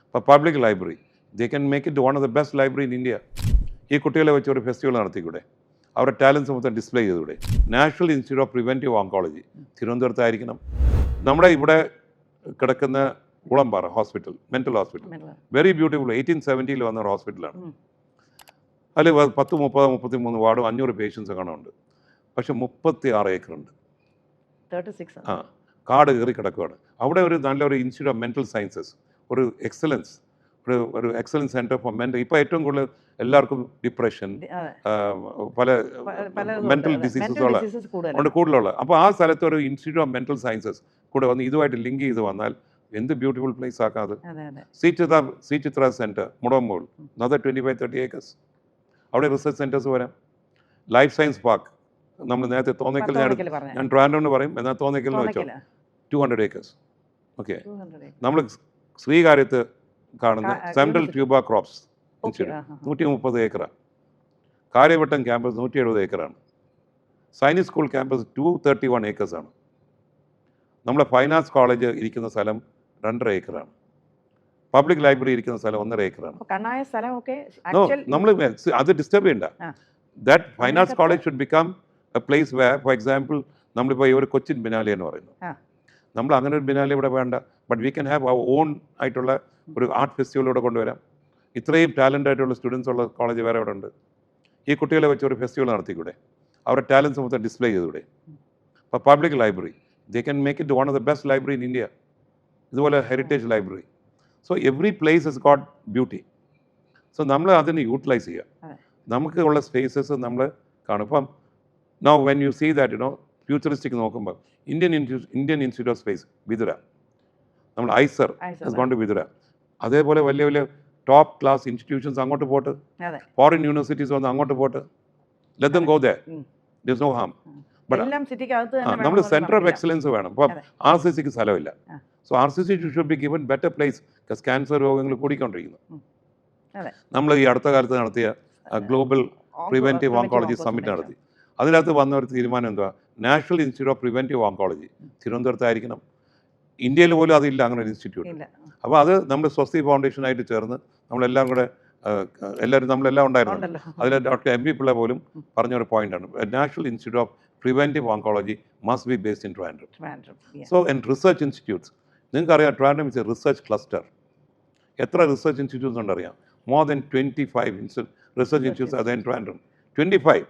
ഇപ്പോൾ public library they can make it one of the best library in India. ഈ കുട്ടികളെ വെച്ച് ഒരു ഫെസ്റ്റിവൽ നടത്തിക്കൂടെ, അവരുടെ ടാലൻസ് മൊത്തം ഡിസ്പ്ലേ ചെയ്തുകൂടെ? National institute of preventive oncology തിരുവനന്തപുരത്തായിരിക്കണം. നമ്മുടെ ഇവിടെ കിടക്കുന്ന Kulampara hospital, mental hospital, very beautiful, 1870 വന്ന ഒരു ഹോസ്പിറ്റലാണ്. അതിൽ 10, 30, 33 വാർഡും 500 പേഷ്യൻസ് കാണുന്നുണ്ട്. പക്ഷെ 36 ഏക്കറുണ്ട്. ആ, കാട് കയറി കിടക്കുകയാണ്. അവിടെ ഒരു നല്ലൊരു ഇൻസ്റ്റിറ്റ്യൂട്ട് ഓഫ് മെൻ്റൽ സയൻസസ്, ഒരു എക്സലൻസ്, ഒരു എക്സലൻസ് സെൻറ്റർ ഫോർ മെൻ്റൽ. ഇപ്പോൾ ഏറ്റവും കൂടുതൽ എല്ലാവർക്കും ഡിപ്രഷൻ, പല മെൻ്റൽ ഡിസീസസ് കൂടുതലുള്ള. അപ്പോൾ ആ സ്ഥലത്ത് ഒരു ഇൻസ്റ്റിറ്റ്യൂട്ട് ഓഫ് മെൻ്റൽ സയൻസസ് കൂടെ വന്ന് ഇതുമായിട്ട് ലിങ്ക് ചെയ്ത് വന്നാൽ എന്ത് ബ്യൂട്ടിഫുൾ പ്ലേസ് ആക്കാം അത്. സി ചിത്ര സെൻറ്റർ മുടമ്പൂൾ, another 25-30 ഏക്കേഴ്സ്. അവിടെ റിസർച്ച് സെൻറ്റേഴ്സ് വരാം. ലൈഫ് സയൻസ് പാർക്ക്, നമ്മൾ നേരത്തെ തോന്നയ്ക്കൽ, ഞാൻ ട്രാൻഡ്രം എന്ന് പറയും, എന്നാൽ തോന്നയ്ക്കൽ എന്ന് വെച്ചോ 200 ഏക്കേഴ്സ്. ഓക്കെ, നമ്മൾ ശ്രീകാര്യത്ത് കാണുന്ന സെൻട്രൽ ട്യൂബ ക്രോപ്സ് ഇൻസ്റ്റിറ്റ്യൂട്ട് 130 ഏക്കറാണ്. കാര്യവട്ടം ക്യാമ്പസ് 170 ഏക്കറാണ്. സൈനിക് സ്കൂൾ ക്യാമ്പസ് 231 ഏക്കേഴ്സാണ്. നമ്മുടെ ഫൈൻ ആർട്സ് കോളേജ് ഇരിക്കുന്ന സ്ഥലം 2.5 ഏക്കറാണ്. പബ്ലിക് ലൈബ്രറി ഇരിക്കുന്ന സ്ഥലം 1.5 ഏക്കറാണ്. നമ്മൾ അത് ഡിസ്റ്റർബ് ചെയ്യണ്ട. That fine arts college should become a place where, for example, നമ്മളിപ്പോൾ ഒരു കൊച്ചിൻ ബിനാലെ എന്ന് പറയുന്നു. നമ്മൾ അങ്ങനെ ഒരു ബിനാലെ ഇവിടെ വേണ്ട. But we can have our own ആയിട്ടുള്ള ഒരു ആർട്ട് ഫെസ്റ്റിവൽ ഇവിടെ കൊണ്ടുവരാം. ഇത്രയും ടാലൻ്റ് ആയിട്ടുള്ള സ്റ്റുഡൻസ് ഉള്ള കോളേജ് വേറെ ഇവിടെ ഉണ്ട്. ഈ കുട്ടികളെ വെച്ച് ഒരു ഫെസ്റ്റിവൽ നടത്തിക്കൂടെ, അവരുടെ ടാലൻസ് മൊത്തം ഡിസ്പ്ലേ ചെയ്തുകൂടെ? ഇപ്പോൾ public library they can make it one of the best library in India. ഇതുപോലെ heritage library. So every place has got beauty. So നമ്മൾ അതിനെ യൂട്ടിലൈസ് ചെയ്യുക. നമുക്ക് ഉള്ള സ്പേസസ് നമ്മൾ കാണും. ഇപ്പം now when you see that futuristic നോക്കുമ്പോൾ Indian institute of space Vithura, നമ്മൾ IISER has gone to Vithura. അതേപോലെ വലിയ വലിയ ടോപ്പ് ക്ലാസ് ഇൻസ്റ്റിറ്റ്യൂഷൻസ് അങ്ങോട്ട് പോട്ട്, ഫോറിൻ യൂണിവേഴ്സിറ്റീസ് വന്ന് അങ്ങോട്ട് പോട്ട്, let them go there, there is no harm. But നമ്മൾ സെൻറ്റർ ഓഫ് എക്സലൻസ് വേണം. ഇപ്പം RCCക്ക് സ്ഥലമില്ല. So RCC should be given better place. Because cancer രോഗങ്ങൾ കൂടിക്കൊണ്ടിരിക്കുന്നു. നമ്മൾ ഈ അടുത്ത കാലത്ത് നടത്തിയ ഗ്ലോബൽ പ്രിവെൻറ്റീവ് ഓങ്കോളജി സമ്മിറ്റ് നടത്തി. അതിനകത്ത് വന്ന ഒരു തീരുമാനം എന്തുവാ, national institute of preventive oncology തിരുവനന്തപുരത്തായിരിക്കണം. ഇന്ത്യയിൽ പോലും അതില്ല അങ്ങനെ ഒരു ഇൻസ്റ്റിറ്റ്യൂട്ട്. അപ്പോൾ അത് നമ്മൾ സ്വസ്തി ഫൗണ്ടേഷനായിട്ട് ചേർന്ന് നമ്മളെല്ലാം കൂടെ നമ്മളെല്ലാം ഉണ്ടായിരുന്നു. അതിൽ ഡോക്ടർ MV പിള്ള പോലും പറഞ്ഞൊരു പോയിന്റാണ്, national institute of preventive oncology must be based in Trivandrum. So in research institutes, നിങ്ങൾക്കറിയാം Trivandrum is a research cluster. എത്ര റിസർച്ച് ഇൻസ്റ്റിറ്റ്യൂട്ട്സ് ഉണ്ടറിയാം? മോർ ദൻ 25 റിസർച്ച് ഇൻസ്റ്റിറ്റ്യൂട്ട്സ് are there in Trivandrum. 25.